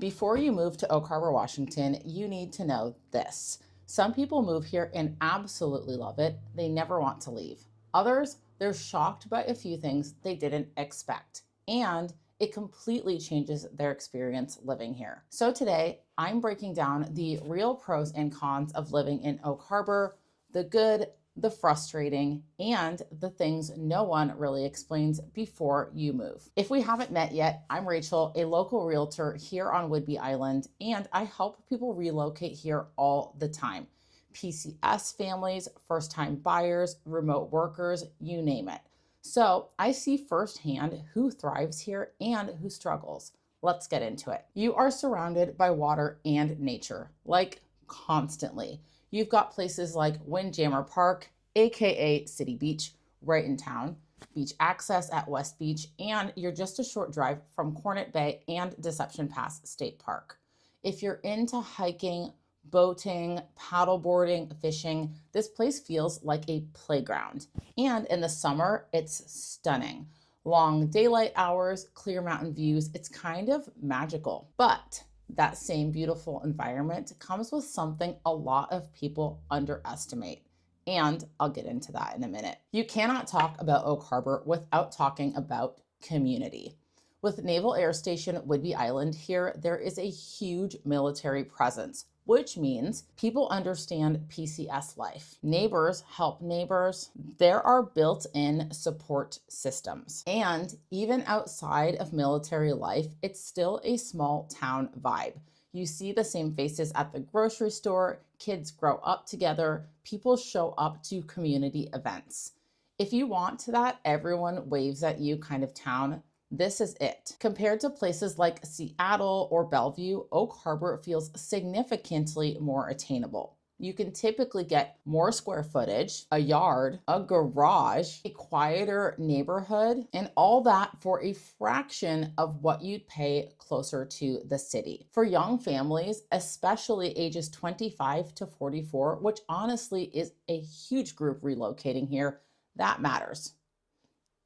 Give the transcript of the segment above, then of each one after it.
Before you move to Oak Harbor, Washington, you need to know this. Some people move here and absolutely love it. They never want to leave. Others, they're shocked by a few things they didn't expect, and it completely changes their experience living here. So today, I'm breaking down the real pros and cons of living in Oak Harbor, the good, the frustrating, and the things no one really explains before you move. If we haven't met yet, I'm Rachel, a local realtor here on Whidbey Island, and I help people relocate here all the time. PCS families, first-time buyers, remote workers, you name it. So I see firsthand who thrives here and who struggles. Let's get into it. You are surrounded by water and nature, like constantly. You've got places like Windjammer Park, aka City Beach, right in town, beach access at West Beach, and you're just a short drive from Cornet Bay and Deception Pass State Park. If you're into hiking, boating, paddleboarding, fishing, this place feels like a playground. And in the summer, it's stunning. Long daylight hours, clear mountain views, it's kind of magical. But that same beautiful environment comes with something a lot of people underestimate. And I'll get into that in a minute. You cannot talk about Oak Harbor without talking about community. With Naval Air Station Whidbey Island here, there is a huge military presence, which means people understand PCS life. Neighbors help neighbors. There are built-in support systems. And even outside of military life, it's still a small town vibe. You see the same faces at the grocery store, kids grow up together, people show up to community events. If you want that everyone waves at you kind of town, this is it. Compared to places like Seattle or Bellevue, Oak Harbor feels significantly more attainable. You can typically get more square footage, a yard, a garage, a quieter neighborhood, and all that for a fraction of what you'd pay closer to the city. For young families, especially ages 25 to 44, which honestly is a huge group relocating here, that matters.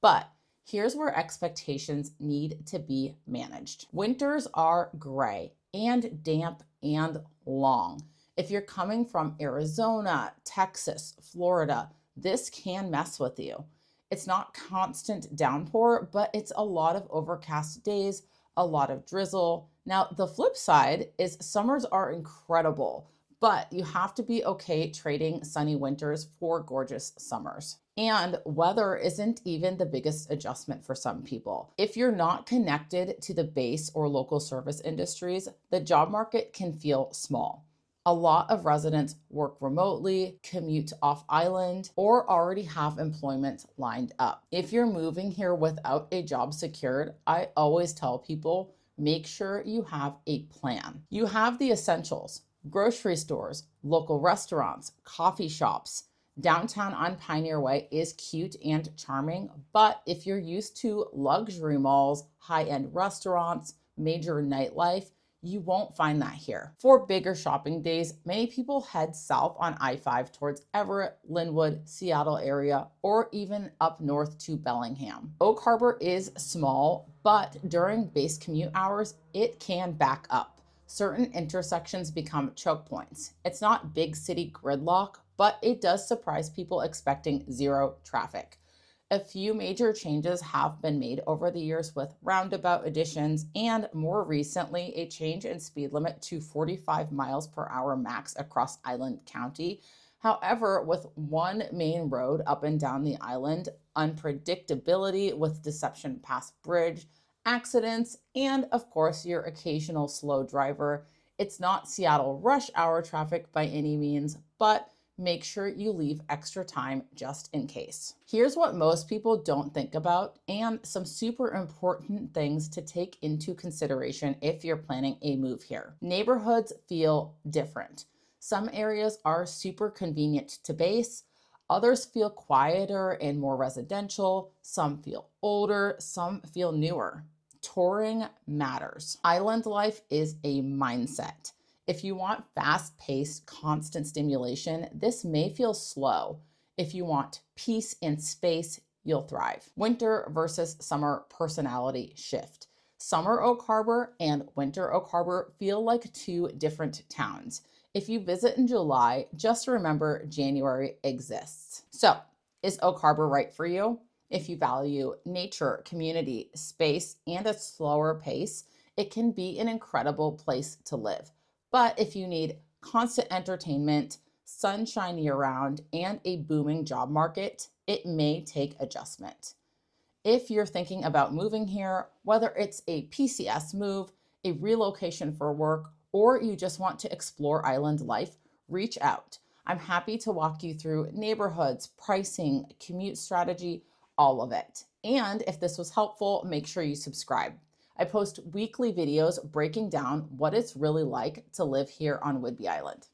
But here's where expectations need to be managed. Winters are gray and damp and long. If you're coming from Arizona, Texas, Florida, this can mess with you. It's not constant downpour, but it's a lot of overcast days, a lot of drizzle. Now, the flip side is summers are incredible, but you have to be okay trading sunny winters for gorgeous summers. And weather isn't even the biggest adjustment for some people. If you're not connected to the base or local service industries, the job market can feel small. A lot of residents work remotely, commute off island, or already have employment lined up. If you're moving here without a job secured, I always tell people, make sure you have a plan. You have the essentials: grocery stores, local restaurants, coffee shops. Downtown on Pioneer Way is cute and charming, but if you're used to luxury malls, high-end restaurants, major nightlife, you won't find that here. For bigger shopping days, many people head south on I-5 towards Everett, Linwood, Seattle area, or even up north to Bellingham. Oak Harbor is small, but during base commute hours, it can back up. Certain intersections become choke points. It's not big city gridlock, but it does surprise people expecting zero traffic. A few major changes have been made over the years with roundabout additions and more recently a change in speed limit to 45 miles per hour max across Island County. However, with one main road up and down the island, unpredictability with Deception Pass Bridge, accidents, and of course your occasional slow driver, it's not Seattle rush hour traffic by any means, but make sure you leave extra time just in case. Here's what most people don't think about and some super important things to take into consideration if you're planning a move here. Neighborhoods feel different. Some areas are super convenient to base. Others feel quieter and more residential. Some feel older, some feel newer. Touring matters. Island life is a mindset. If you want fast-paced, constant stimulation, this may feel slow. If you want peace and space, you'll thrive. Winter versus summer personality shift. Summer Oak Harbor and Winter Oak Harbor feel like two different towns. If you visit in July, just remember January exists. So, is Oak Harbor right for you? If you value nature, community, space, and a slower pace, it can be an incredible place to live. But if you need constant entertainment, sunshine year round, and a booming job market, it may take adjustment. If you're thinking about moving here, whether it's a PCS move, a relocation for work, or you just want to explore island life, reach out. I'm happy to walk you through neighborhoods, pricing, commute strategy, all of it. And if this was helpful, make sure you subscribe. I post weekly videos breaking down what it's really like to live here on Whidbey Island.